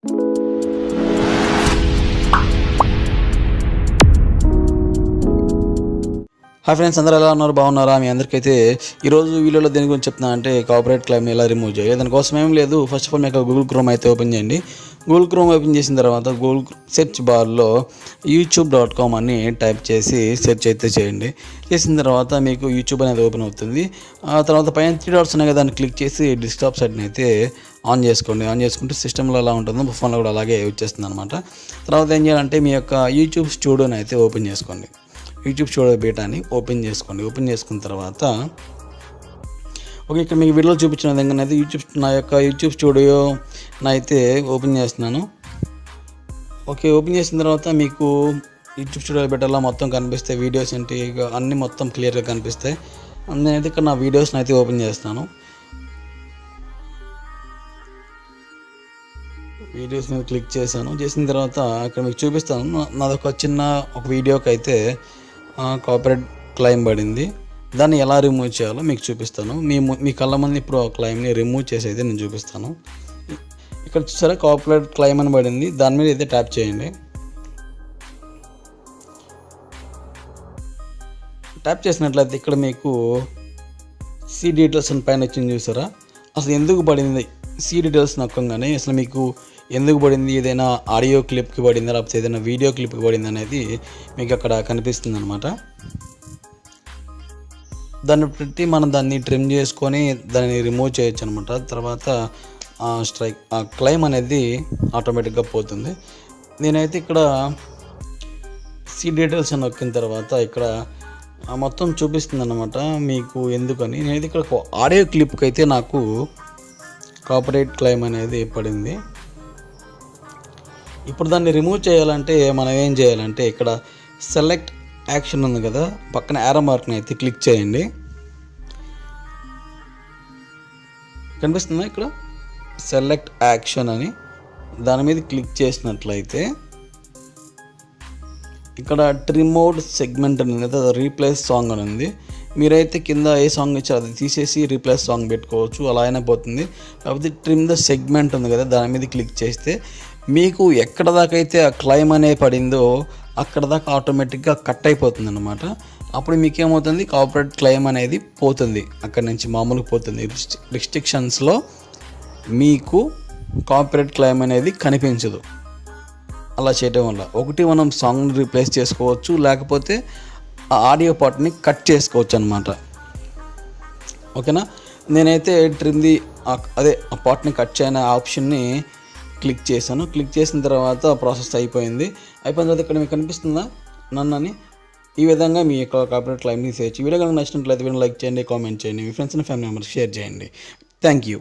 Hi friends, అందరూ ఎలా ఉన్నారు? బాగున్నారా? మీ అందరికైతే ఈరోజు వీడియోలో దేని గురించి చెప్తున్నా అంటే కాపీరైట్ క్లెయిమ్ ఎలా రిమూవ్ చేయాలి. దానికోసం ఏం లేదు. ఫస్ట్ ఆఫ్ ఆల్ మీకు గూగుల్ క్రోమ్ అయితే ఓపెన్ చేయండి. గూగుల్ క్రోమ్ ఓపెన్ చేసిన తర్వాత గూగుల్ సెర్చ్ బార్లో youtube.com అని టైప్ చేసి సెర్చ్ అయితే చేయండి. చేసిన తర్వాత మీకు యూట్యూబ్ అనేది ఓపెన్ అవుతుంది. ఆ తర్వాత పైన 3 డాట్స్ ఉన్నాయి కదా, దాన్ని క్లిక్ చేసి డెస్క్టాప్ సైట్ని అయితే ఆన్ చేసుకోండి. ఆన్ చేసుకుంటే సిస్టంలో ఎలా ఉంటుందో ఫోన్లో కూడా అలాగే వచ్చేస్తుంది అనమాట. తర్వాత ఏం చేయాలంటే మీ యొక్క యూట్యూబ్ స్టూడియోని అయితే ఓపెన్ చేసుకోండి. యూట్యూబ్ స్టూడియో బీటాని ఓపెన్ చేసుకోండి. ఓపెన్ చేసుకున్న తర్వాత ఓకే, ఇక్కడ మీకు వీడియోలో చూపించిన విధంగా అయితే నా యొక్క యూట్యూబ్ స్టూడియో అయితే ఓపెన్ చేస్తున్నాను. ఓకే, ఓపెన్ చేసిన తర్వాత మీకు యూట్యూబ్ స్టూడియో బీటాలో మొత్తం కనిపిస్తాయి. వీడియోస్ ఏంటి అన్నీ మొత్తం క్లియర్గా కనిపిస్తాయి. నేనైతే ఇక్కడ నా వీడియోస్ని అయితే ఓపెన్ చేస్తాను. వీడియోస్ మీద క్లిక్ చేశాను. చేసిన తర్వాత ఇక్కడ మీకు చూపిస్తాను. నాదొక చిన్న వీడియోకి అయితే కాపీరైట్ క్లెయిమ్ పడింది. దాన్ని ఎలా రిమూవ్ చేయాలో మీకు చూపిస్తాను. మీ కళ్ళ ముందు ఇప్పుడు ఆ క్లెయిమ్ని రిమూవ్ చేసి అయితే నేను చూపిస్తాను. ఇక్కడ చూసారా, కాపీరైట్ క్లెయిమ్ అని పడింది. దాని మీద అయితే ట్యాప్ చేయండి. ట్యాప్ చేసినట్లయితే ఇక్కడ మీకు సీ డీటెయిల్స్ అని పైన వచ్చింది చూసారా. అసలు ఎందుకు పడింది సీ డీటెయిల్స్ నొక్కగానే అసలు మీకు ఎందుకు పడింది, ఏదైనా ఆడియో క్లిప్కి పడిందా లేకపోతే ఏదైనా వీడియో క్లిప్కి పడింది అనేది మీకు అక్కడ కనిపిస్తుంది అనమాట. దాన్ని పెట్టి మనం దాన్ని ట్రిమ్ చేసుకొని దాన్ని రిమూవ్ చేయొచ్చు అనమాట. తర్వాత క్లెయిమ్ అనేది ఆటోమేటిక్గా పోతుంది. నేనైతే ఇక్కడ సీ డీటెయిల్స్ అని నొక్కిన తర్వాత ఇక్కడ మొత్తం చూపిస్తుంది అనమాట మీకు ఎందుకని. నేనైతే ఇక్కడ ఆడియో క్లిప్కి అయితే నాకు కాపీరైట్ క్లెయిమ్ అనేది పడింది. ఇప్పుడు దాన్ని రిమూవ్ చేయాలంటే మనం ఏం చేయాలంటే ఇక్కడ సెలెక్ట్ యాక్షన్ ఉంది కదా, పక్కన యారో మార్క్ని అయితే క్లిక్ చేయండి. కనిపిస్తుందా ఇక్కడ సెలెక్ట్ యాక్షన్ అని, దాని మీద క్లిక్ చేసినట్లయితే ఇక్కడ ట్రిమోడ్ సెగ్మెంట్ అని ఉంది కదా, రీప్లేస్ సాంగ్ అని ఉంది. మీరైతే కింద ఏ సాంగ్ ఇచ్చారో అది తీసేసి రీప్లేస్ సాంగ్ పెట్టుకోవచ్చు, అలా అయినా పోతుంది. కాకపోతే ట్రిమ్ ద సెగ్మెంట్ ఉంది కదా, దాని మీద క్లిక్ చేస్తే మీకు ఎక్కడ దాకా అయితే ఆ క్లెయిమ్ అనేది పడిందో అక్కడ దాకా ఆటోమేటిక్గా కట్ అయిపోతుంది అనమాట. అప్పుడు మీకేమవుతుంది, కాపీరైట్ క్లెయిమ్ అనేది పోతుంది, అక్కడి నుంచి మామూలుగా పోతుంది. రిస్ట్రిక్షన్స్లో మీకు కాపీరైట్ క్లెయిమ్ అనేది కనిపించదు. అలా చేయడం వల్ల ఒకటి మనం సాంగ్ని రీప్లేస్ చేసుకోవచ్చు, లేకపోతే ఆ ఆడియో పార్ట్ని కట్ చేసుకోవచ్చు అనమాట. ఓకేనా, నేనైతే ట్రిమ్ది ఆ పార్ట్ని కట్ చేయని ఆప్షన్ని క్లిక్ చేశాను. క్లిక్ చేసిన తర్వాత ప్రాసెస్ అయిపోయిన తర్వాత ఇక్కడ మీకు కనిపిస్తుందా నన్నని. ఈ విధంగా మీ యొక్క కాపీరైట్ క్లెయిమ్ని చేయొచ్చు. వీడియో కనుక నచ్చినట్లయితే వీడియో లైక్ చేయండి, కామెంట్ చేయండి, మీ friends and family members share చేయండి. Thank you.